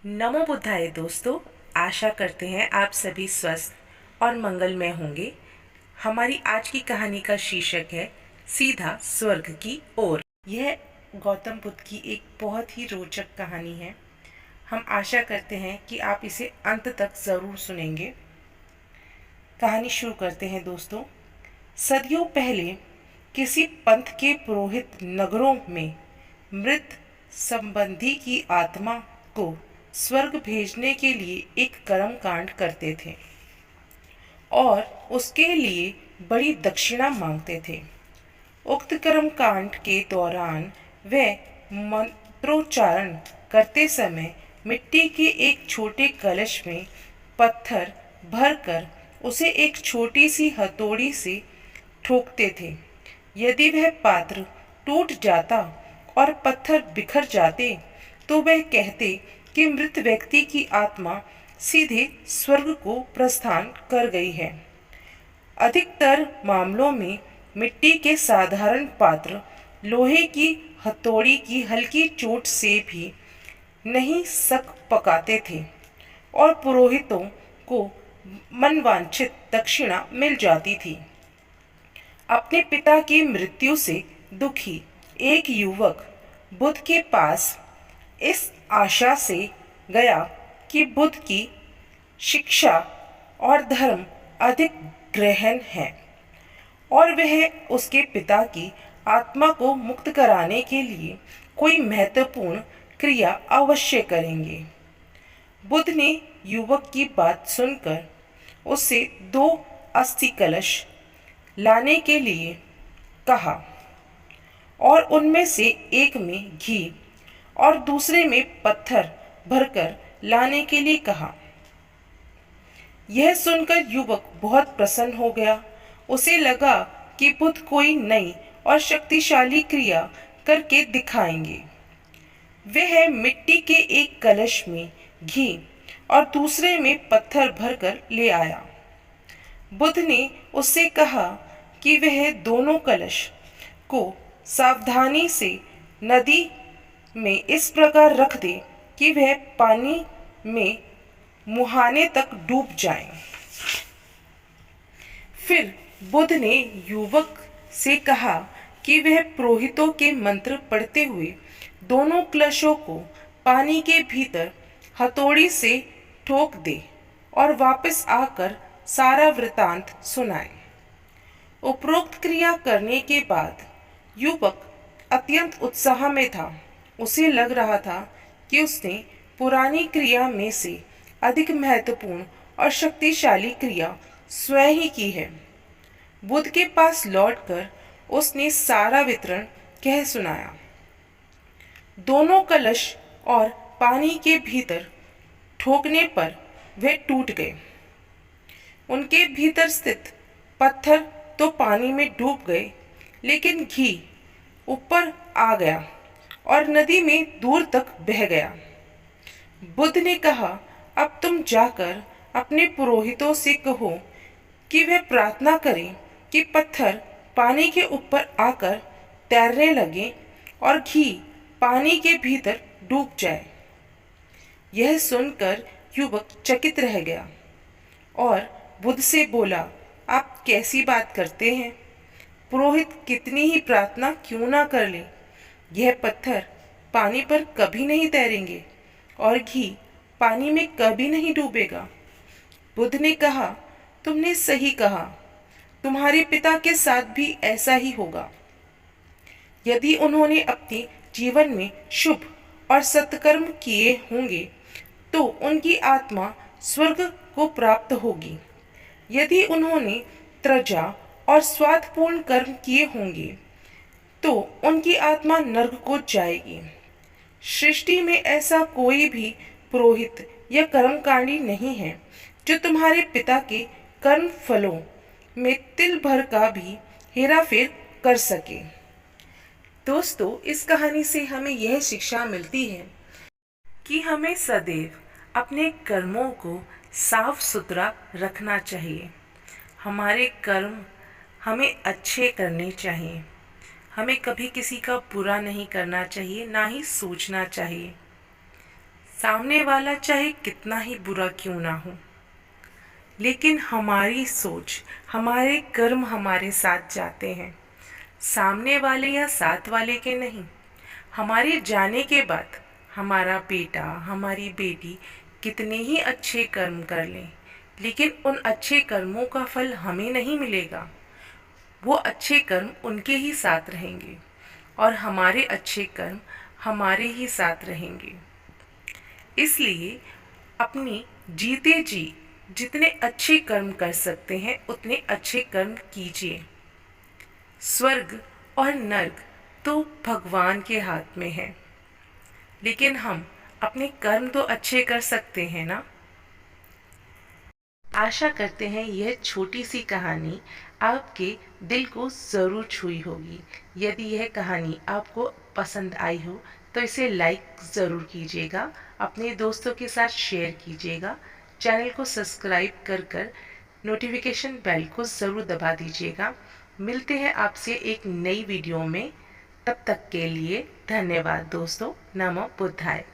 नमो बुद्धाय दोस्तों। आशा करते हैं आप सभी स्वस्थ और मंगलमय होंगे। हमारी आज की कहानी का शीर्षक है सीधा स्वर्ग की ओर। यह गौतम बुद्ध की एक बहुत ही रोचक कहानी है। हम आशा करते हैं कि आप इसे अंत तक ज़रूर सुनेंगे। कहानी शुरू करते हैं दोस्तों। सदियों पहले किसी पंथ के पुरोहित नगरों में मृत संबंधी की आत्मा को स्वर्ग भेजने के लिए एक कर्म कांड करते थे और उसके लिए बड़ी दक्षिणा मांगते थे। उक्त कर्म कांड के दौरान वे मंत्रोच्चारण करते समय मिट्टी के एक छोटे कलश में पत्थर भरकर उसे एक छोटी सी हथौड़ी से ठोकते थे। यदि वह पात्र टूट जाता और पत्थर बिखर जाते तो वह कहते कि मृत व्यक्ति की आत्मा सीधे स्वर्ग को प्रस्थान कर गई है। अधिकतर मामलों में मिट्टी के साधारण पात्र लोहे की हथौड़ी की हल्की चोट से भी नहीं सक पकाते थे और पुरोहितों को मनवांछित दक्षिणा मिल जाती थी। अपने पिता की मृत्यु से दुखी एक युवक बुद्ध के पास इस आशा से गया कि बुद्ध की शिक्षा और धर्म अधिक गहन है और वह उसके पिता की आत्मा को मुक्त कराने के लिए कोई महत्वपूर्ण क्रिया अवश्य करेंगे। बुद्ध ने युवक की बात सुनकर उससे 2 अस्थि कलश लाने के लिए कहा और उनमें से एक में घी और दूसरे में पत्थर भरकर लाने के लिए कहा। यह सुनकर युवक बहुत प्रसन्न हो गया। उसे लगा कि बुद्ध कोई नई और शक्तिशाली क्रिया करके दिखाएंगे। वह मिट्टी के एक कलश में घी और दूसरे में पत्थर भरकर ले आया। बुद्ध ने उससे कहा कि वह दोनों कलश को सावधानी से नदी में इस प्रकार रख दे कि वह पानी में मुहाने तक डूब जाएं। फिर बुद्ध ने युवक से कहा कि वह पुरोहितों के मंत्र पढ़ते हुए दोनों कलशों को पानी के भीतर हथौड़ी से ठोक दे और वापस आकर सारा वृतांत सुनाए। उपरोक्त क्रिया करने के बाद युवक अत्यंत उत्साह में था। उसे लग रहा था कि उसने पुरानी क्रिया में से अधिक महत्वपूर्ण और शक्तिशाली क्रिया स्वयं ही की है। बुद्ध के पास लौटकर उसने सारा वितरण कह सुनाया। दोनों कलश और पानी के भीतर ठोकने पर वे टूट गए। उनके भीतर स्थित पत्थर तो पानी में डूब गए, लेकिन घी ऊपर आ गया और नदी में दूर तक बह गया। बुद्ध ने कहा, अब तुम जाकर अपने पुरोहितों से कहो कि वे प्रार्थना करें कि पत्थर पानी के ऊपर आकर तैरने लगे और घी पानी के भीतर डूब जाए। यह सुनकर युवक चकित रह गया और बुद्ध से बोला, आप कैसी बात करते हैं? पुरोहित कितनी ही प्रार्थना क्यों ना कर ले, यह पत्थर पानी पर कभी नहीं तैरेंगे और घी पानी में कभी नहीं डूबेगा। बुद्ध ने कहा, तुमने सही कहा। तुम्हारे पिता के साथ भी ऐसा ही होगा। यदि उन्होंने अपने जीवन में शुभ और सत्कर्म किए होंगे तो उनकी आत्मा स्वर्ग को प्राप्त होगी। यदि उन्होंने त्रजा और स्वार्थपूर्ण कर्म किए होंगे तो उनकी आत्मा नर्क को जाएगी। सृष्टि में ऐसा कोई भी पुरोहित या कर्मकांडी नहीं है जो तुम्हारे पिता के कर्म फलों में तिल भर का भी हेराफेर कर सके। दोस्तों, इस कहानी से हमें यह शिक्षा मिलती है कि हमें सदैव अपने कर्मों को साफ सुथरा रखना चाहिए। हमारे कर्म हमें अच्छे करने चाहिए। हमें कभी किसी का बुरा नहीं करना चाहिए, ना ही सोचना चाहिए। सामने वाला चाहे कितना ही बुरा क्यों ना हो, लेकिन हमारी सोच, हमारे कर्म हमारे साथ जाते हैं, सामने वाले या साथ वाले के नहीं। हमारे जाने के बाद हमारा बेटा, हमारी बेटी कितने ही अच्छे कर्म कर लें, लेकिन उन अच्छे कर्मों का फल हमें नहीं मिलेगा। वो अच्छे कर्म उनके ही साथ रहेंगे और हमारे अच्छे कर्म हमारे ही साथ रहेंगे। इसलिए अपनी जीते जी जितने अच्छे कर्म कर सकते हैं उतने अच्छे कर्म कीजिए। स्वर्ग और नर्क तो भगवान के हाथ में है, लेकिन हम अपने कर्म तो अच्छे कर सकते हैं ना। आशा करते हैं यह छोटी सी कहानी आपके दिल को ज़रूर छुई होगी। यदि यह कहानी आपको पसंद आई हो तो इसे लाइक ज़रूर कीजिएगा, अपने दोस्तों के साथ शेयर कीजिएगा, चैनल को सब्सक्राइब कर नोटिफिकेशन बेल को ज़रूर दबा दीजिएगा। मिलते हैं आपसे एक नई वीडियो में, तब तक के लिए धन्यवाद दोस्तों। नमो बुद्धाय।